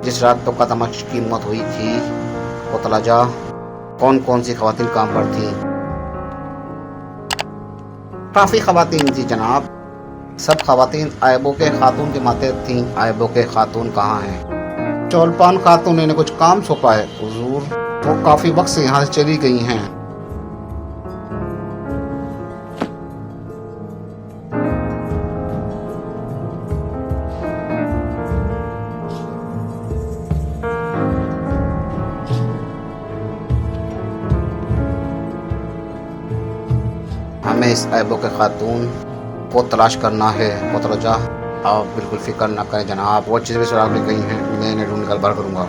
जिस रात तो कदमश की मौत हुई थी वो तला जा कौन कौन सी खवातीन काम पर थी? काफी खवातीन थी जनाब। सब खवातीन आयबो के खातून के माते थीं। आयबो के खातून कहाँ हैं? चौलपान खातून ने कुछ काम सौंपा है हुजूर। वो काफी वक्त से यहाँ से चली गई हैं। हमें इस ऐबों के खातून को तलाश करना है। मुतलजा आप बिल्कुल फिक्र न करें जनाब। वो चीज़ें सुराग में गई हैं, मैं इन्हें ढूंढ कर बाहर करूँगा।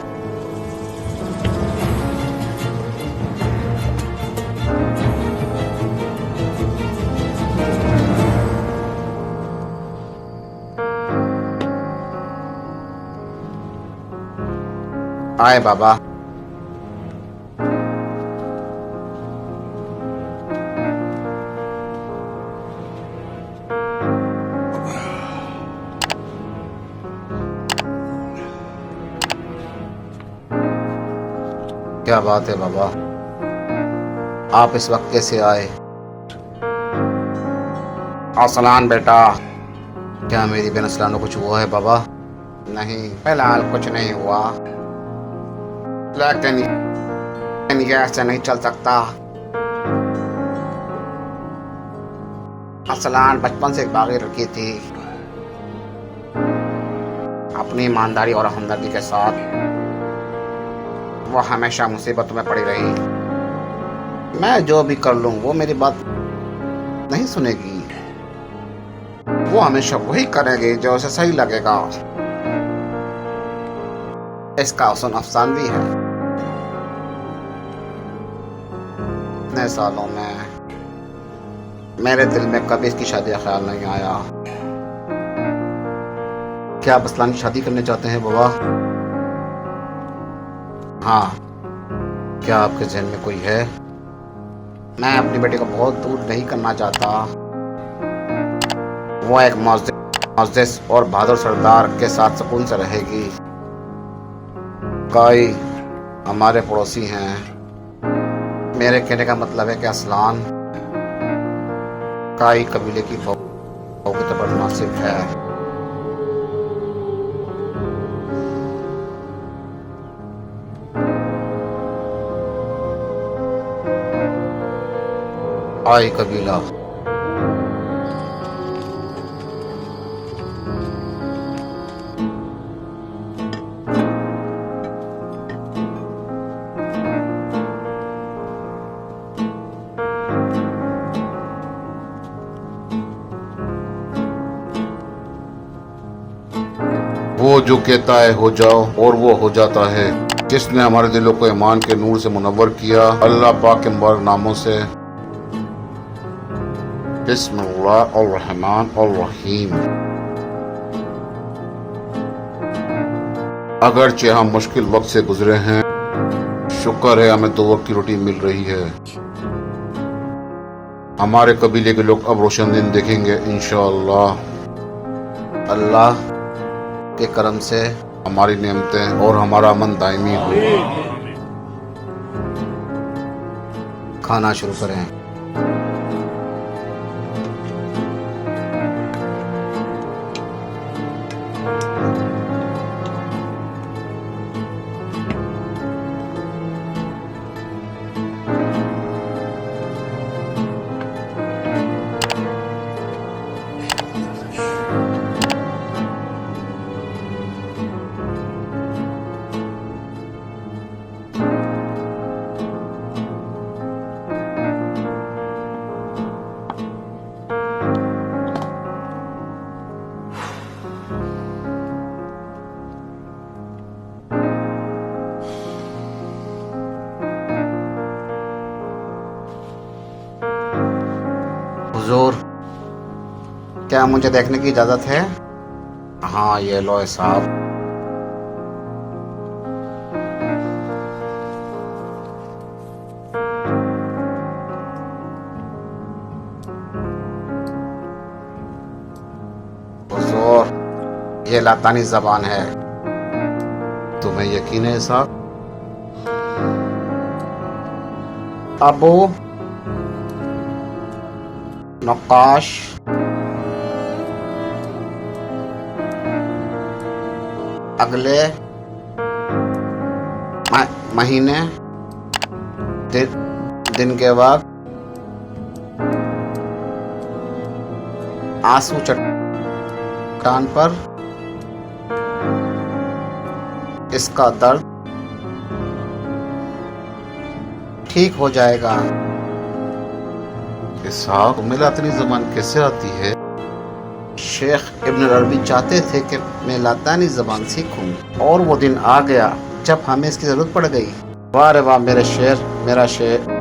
आए बाबा। क्या बात है बाबा, आप इस वक्त कैसे आए? असलान बेटा। क्या मेरी बेन असलान को कुछ हुआ है बाबा? नहीं, फिलहाल कुछ नहीं हुआ, लेकिन ये ऐसे नहीं चल सकता। असलान बचपन से एक बागी लड़की थी। अपनी ईमानदारी और हमदर्दी के साथ वो हमेशा मुसीबतों में पड़ी रही। मैं जो भी कर लूँ वो मेरी बात नहीं सुनेगी। वो हमेशा वही करेगी जो उसे सही लगेगा। इसका हुस्न अफसानवी है। इतने सालों में मेरे दिल में कभी इसकी शादी का ख्याल नहीं आया। क्या आप असलान की शादी करने चाहते हैं बाबा? हाँ, क्या आपके जहन में कोई है? मैं अपनी बेटी को बहुत दूर नहीं करना चाहता। वो एक मुअज़्ज़िज़ और बहादुर सरदार के साथ सुकून से रहेगी। काई हमारे पड़ोसी हैं। मेरे कहने का मतलब है कि असलान काई कबीले की फौकत पर मुनासिब है। आई कबीला वो जो कहता है हो जाओ और वो हो जाता है। जिसने हमारे दिलों को ईमान के नूर से मुनव्वर किया, अल्लाह पाक के मुबारक नामों से। बिस्मिल्लाहिर्रहमानिर्रहीम। अगरचे हम मुश्किल वक्त से गुजरे हैं, शुक्र है हमें दो वक्त की रोटी मिल रही है। हमारे कबीले के लोग अब रोशन दिन देखेंगे इंशाअल्लाह। अल्लाह के करम से हमारी नेमतें और हमारा अमन दायमी हो। खाना शुरू करें। हुजूर, क्या मुझे देखने की इजाज़त है? हाँ ये लो साहब। हुजूर, ये लातानी जबान है। तुम्हें यकीन है साहब? अबू नक्काश अगले महीने दिन के वक्त आंसू चट्टान पर इसका दर्द ठीक हो जाएगा। साहब तुम्हें लातानी जबान कैसे आती है? शेख इब्न अरबी चाहते थे कि मैं लातानी जबान सीखूं, और वो दिन आ गया जब हमें इसकी जरूरत पड़ गई। वाह रे वाह मेरे शेर, मेरा शेर।